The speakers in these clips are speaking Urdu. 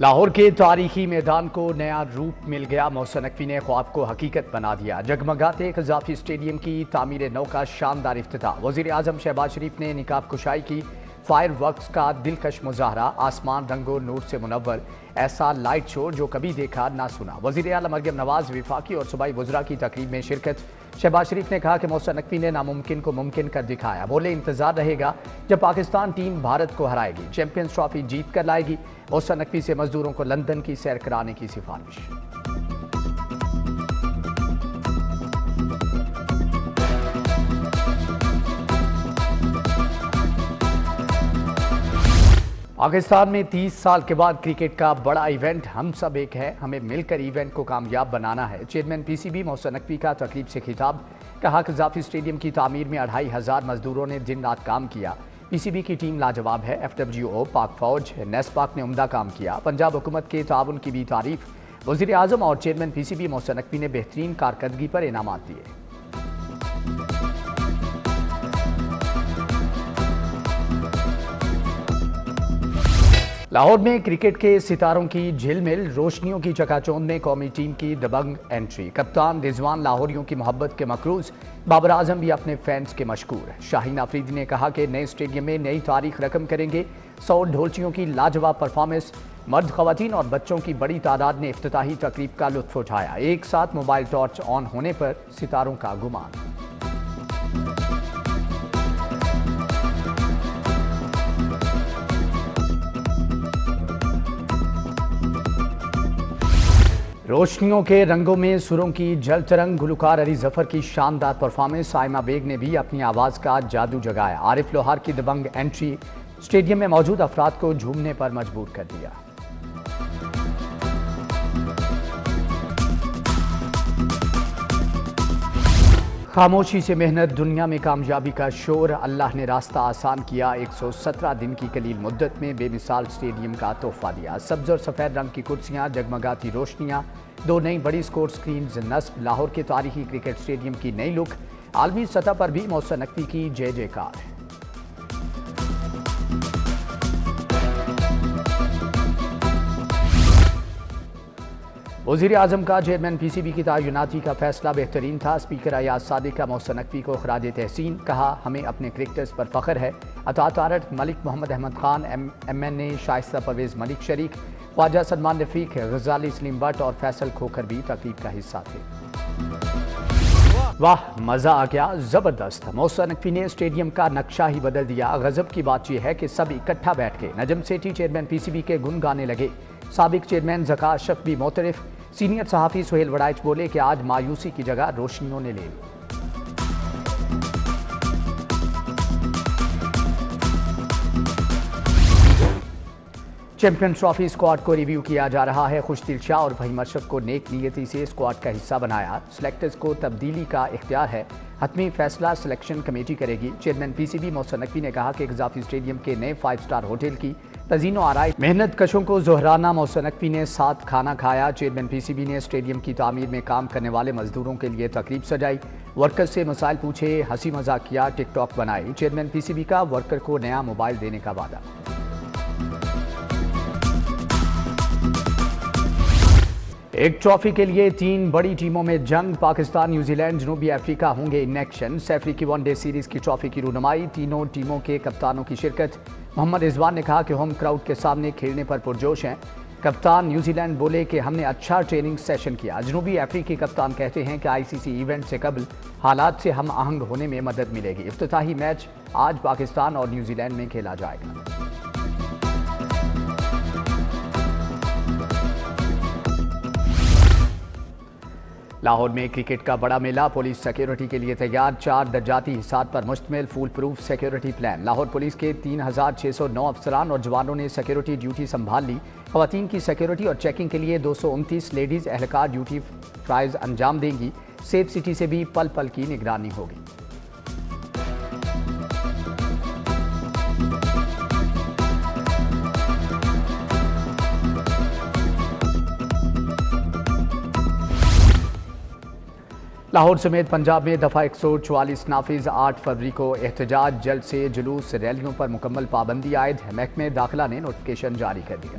لاہور کے تاریخی میدان کو نیا روپ مل گیا۔ محسن نقوی نے خواب کو حقیقت بنا دیا۔ جگمگاتے قذافی اسٹیڈیم کی تعمیر نو کا شاندار افتتاح۔ وزیر اعظم شہباز شریف نے نقاب کشائی کی۔ فائر ورکس کا دلکش مظاہرہ، آسمان رنگ و نور سے منور، ایسا لائٹ شو جو کبھی دیکھا نہ سنا۔ وزیر اعلیٰ مریم نواز وفاقی اور صوبائی وزراء کی تقریب میں شرکت۔ شہباز شریف نے کہا کہ محسن نقوی نے ناممکن کو ممکن کر دکھایا۔ بولے انتظار رہے گا جب پاکستان ٹیم بھارت کو ہرائے گی، چیمپئنز ٹرافی جیت کر لائے گی۔ محسن نقوی سے مزدوروں کو لندن کی سیر کرانے کی سفارش۔ پاکستان میں 30 سال کے بعد کرکٹ کا بڑا ایونٹ ہم سب ایک ہے، ہمیں مل کر ایونٹ کو کامیاب بنانا ہے۔ Chairman P C be Mohsin Naqvi کا تقریب سے خطاب۔ کہا کہ قذافی اسٹیڈیم کی تعمیر میں 2500 مزدوروں نے دن رات کام کیا۔ پی سی بی کی ٹیم لاجواب ہے۔ ایف ڈبلیو او، پاک فوج، نیس پاک نے عمدہ کام کیا۔ پنجاب حکومت کے تعاون کی بھی تعریف۔ وزیر اعظم اور chairman P C be Mohsin Naqvi نے بہترین کارکردگی پر انعامات دیے۔ لاہور میں کرکٹ کے ستاروں کی جھل مل، روشنیوں کی چکا چوند میں قومی ٹیم کی دبنگ انٹری۔ کپتان رضوان لاہوریوں کی محبت کے مقروض، بابر اعظم بھی اپنے فینس کے مشکور۔ شاہین آفریدی نے کہا کہ نئے اسٹیڈیم میں نئی تاریخ رقم کریں گے۔ 100 ڈھولچیوں کی لاجواب پرفارمنس، مرد، خواتین اور بچوں کی بڑی تعداد نے افتتاحی تقریب کا لطف اٹھایا۔ ایک ساتھ موبائل ٹارچ آن ہونے پر ستاروں کا گمان۔ روشنیوں کے رنگوں میں سروں کی جل ترنگ، گلوکار علی ظفر کی شاندار پرفارمنس۔ سائمہ بیگ نے بھی اپنی آواز کا جادو جگایا۔ عارف لوہار کی دبنگ انٹری اسٹیڈیم میں موجود افراد کو جھومنے پر مجبور کر دیا۔ خاموشی سے محنت، دنیا میں کامیابی کا شور، اللہ نے راستہ آسان کیا۔ 117 دن کی قلیل مدت میں بے مثال اسٹیڈیم کا تحفہ دیا۔ سبز اور سفید رنگ کی کرسیاں، جگمگاتی روشنیاں، 2 نئی بڑی سکور سکرینز نصب، لاہور کے تاریخی کرکٹ اسٹیڈیم کی نئی لک۔ عالمی سطح پر بھی محسن نقوی کی جے جے کار۔ وزیر اعظم کا چیئرمین پی سی بی کی تعیناتی کا فیصلہ بہترین تھا۔ اسپیکر ایاز صادق کا محسن نقوی کو خراج تحسین، کہا ہمیں اپنے کرکٹرز پر فخر ہے۔ عطا تارڑ، ملک محمد احمد خان، ایم این اے شائستہ پرویز ملک شریک، خواجہ سلمان رفیق، غزالی سلیم بٹ اور فیصل کھوکھر بھی تقریب کا حصہ تھے۔ واہ مزہ آ گیا، زبردست۔ محسن نقوی نے اسٹیڈیم کا نقشہ ہی بدل دیا۔ غضب کی بات یہ ہے کہ سب اکٹھا بیٹھ کے Najam Sethi chairman P C B کے گن گانے لگے۔ سابق چیئرمین ذکا اشرف بھی معترف۔ سینئر صحافی سہیل وڑائچ بولے کہ آج مایوسی کی جگہ روشنیوں نے لے لی۔ چیمپئنز ٹرافی اسکواڈ کو ریویو کیا جا رہا ہے۔ خوش دل شاہ اور فہیم اشرف کو نیک نیتی سے اسکواڈ کا حصہ بنایا۔ سلیکٹرز کو تبدیلی کا اختیار ہے، حتمی فیصلہ سلیکشن کمیٹی کرے گی۔ Chairman P C be Mohsin Naqvi نے کہا کہ قذافی اسٹیڈیم کے نئے 5 اسٹار ہوٹل کی تزئین و آرائش محنت کشوں کو ظہرانہ۔ محسن نقوی نے ساتھ کھانا کھایا۔ چیئرمین پی سی بی نے اسٹیڈیم کی تعمیر میں کام کرنے والے مزدوروں کے لیے تقریب سجائی، ورکر سے مسائل پوچھے، ہنسی مذاق کیا، ٹک ٹاک بنائی۔ چیئرمین پی سی بی کا ورکر کو نیا موبائل دینے کا وعدہ۔ ایک ٹرافی کے لیے 3 بڑی ٹیموں میں جنگ، پاکستان، نیوزی لینڈ، جنوبی افریقہ ہوں گے ان ایکشن۔ سیفری کی ون ڈے سیریز کی ٹرافی کی رونمائی، تینوں ٹیموں کے کپتانوں کی شرکت۔ محمد رضوان نے کہا کہ ہوم کراؤڈ کے سامنے کھیلنے پر پرجوش ہیں۔ کپتان نیوزی لینڈ بولے کہ ہم نے اچھا ٹریننگ سیشن کیا۔ جنوبی افریقی کپتان کہتے ہیں کہ آئی سی سی ایونٹ سے قبل حالات سے ہم آہنگ ہونے میں مدد ملے گی۔ افتتاحی میچ آج پاکستان اور نیوزی لینڈ میں کھیلا جائے گا۔ لاہور میں کرکٹ کا بڑا میلہ، پولیس سیکیورٹی کے لیے تیار۔ 4 درجاتی حصار پر مشتمل foolproof security plan. Lahore police کے 3609 افسران اور جوانوں نے سیکیورٹی ڈیوٹی سنبھال لی۔ خواتین کی سیکیورٹی اور چیکنگ کے لیے 229 لیڈیز اہلکار ڈیوٹی فرائض انجام دیں گی۔ سیف سٹی سے بھی پل پل کی نگرانی ہوگی۔ لاہور سمیت پنجاب میں دفعہ 144 نافذ، 8 فروری کو احتجاج، جلد سے جلوس ریلیوں پر مکمل پابندی عائد۔ محکمہ داخلہ نے نوٹیفیکیشن جاری کر دیا۔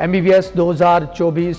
MBBS 2024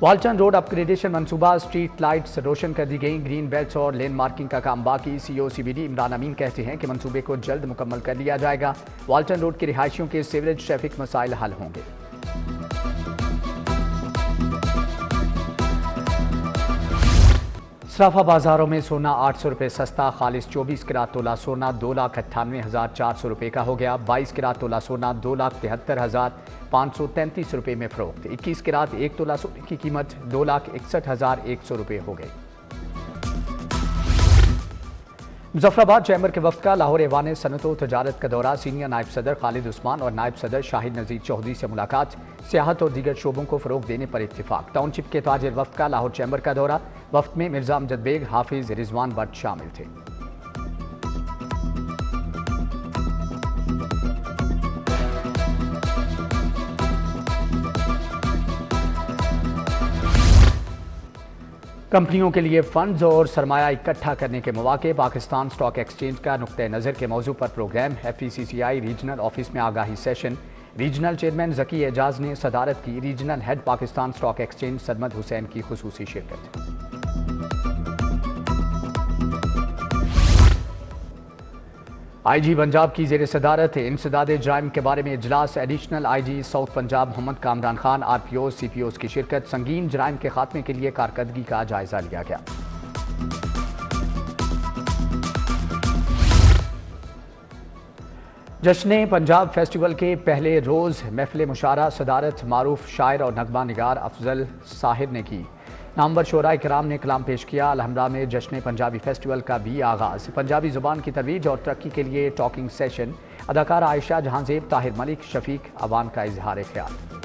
والٹن روڈ اپ گریڈیشن منصوبہ، اسٹریٹ لائٹس روشن کر دی گئیں، گرین بیلٹس اور لین مارکنگ کا کام باقی۔ سی او سی بی ڈی عمران امین کہتے ہیں کہ منصوبے کو جلد مکمل کر لیا جائے گا۔ والٹن روڈ کے رہائشیوں کے سیوریج ٹریفک مسائل حل ہوں گے۔ صرافہ بازاروں میں سونا 800 روپے سستا، خالص 24 کیرات تولہ سونا 2,98,400 روپے کا ہو گیا۔ 22 کیرات تولہ سونا 2,73,533 روپے میں فروخت۔ 21 کیرات 1 تولہ سونے کی قیمت 2,61,100 روپے ہو گئی۔ مظفر آباد چیمبر کے وفد کا لاہور ایوان صنعت و تجارت کا دورہ، سینئر نائب صدر خالد عثمان اور نائب صدر شاہد نذیر چودھری سے ملاقات، سیاحت اور دیگر شعبوں کو فروغ دینے پر اتفاق۔ ٹاؤن شپ کے تاجر وفد کا لاہور چیمبر کا دورہ، وفد میں مرزا امجد بیگ، حافظ رضوان بٹ شامل تھے۔ کمپنیوں کے لیے فنڈز اور سرمایہ اکٹھا کرنے کے مواقع، پاکستان سٹاک ایکسچینج کا نقطہ نظر کے موضوع پر programme, F E C C I regional office میں آگاہی session, regional chairman Zaki Ijaz نے صدارت کی، regional head Pakistan stock exchange Sarmad Hussain کی خصوصی شرکت۔ آئی جی پنجاب کی زیر صدارت انسداد جرائم کے بارے میں اجلاس، additional I G south Punjab Muhammad Kamran Khan, R P Os C P Os کی شرکت، سنگین جرائم کے خاتمے کے لیے کارکردگی کا جائزہ لیا گیا۔ جشن پنجاب فیسٹیول کے پہلے روز محفل مشاعرہ صدارت معروف شاعر اور نغمہ نگار افضل صاحب نے کی۔ نامور شعراء کرام نے کلام پیش کیا۔ الحمرا میں جشن پنجابی فیسٹیول کا بھی آغاز، پنجابی زبان کی ترویج اور ترقی کے لیے ٹاکنگ سیشن، اداکارہ عائشہ جہاں زیب، طاہر ملک، شفیق عوان کا اظہار خیال۔